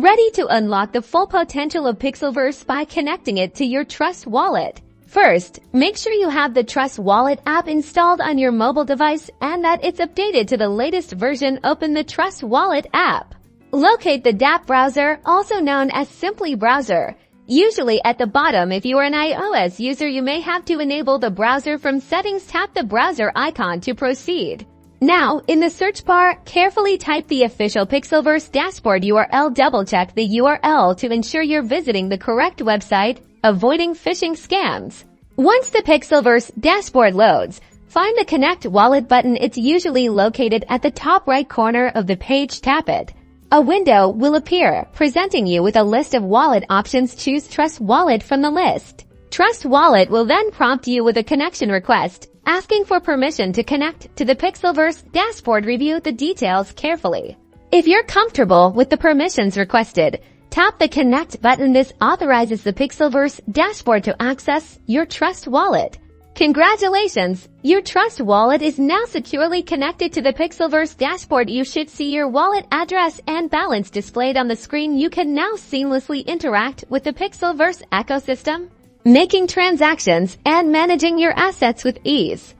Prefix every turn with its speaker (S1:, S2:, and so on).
S1: Ready to unlock the full potential of PixelVerse by connecting it to your Trust Wallet. First, make sure you have the Trust Wallet app installed on your mobile device and that it's updated to the latest version. Open the Trust Wallet app. Locate the DApp browser, also known as Simply Browser. Usually at the bottom. If you are an iOS user, you may have to enable the browser from settings. Tap the browser icon to proceed. Now, in the search bar, carefully type the official PixelVerse dashboard URL. Double-check the URL to ensure you're visiting the correct website, avoiding phishing scams. Once the PixelVerse dashboard loads, find the Connect Wallet button. It's usually located at the top right corner of the page. Tap it. A window will appear, presenting you with a list of wallet options. Choose Trust Wallet from the list. Trust Wallet will then prompt you with a connection request, asking for permission to connect to the PixelVerse dashboard. Review the details carefully. If you're comfortable with the permissions requested, tap the Connect button. This authorizes the PixelVerse dashboard to access your Trust Wallet. Congratulations! Your Trust Wallet is now securely connected to the PixelVerse dashboard. You should see your wallet address and balance displayed on the screen. You can now seamlessly interact with the PixelVerse ecosystem, making transactions and managing your assets with ease.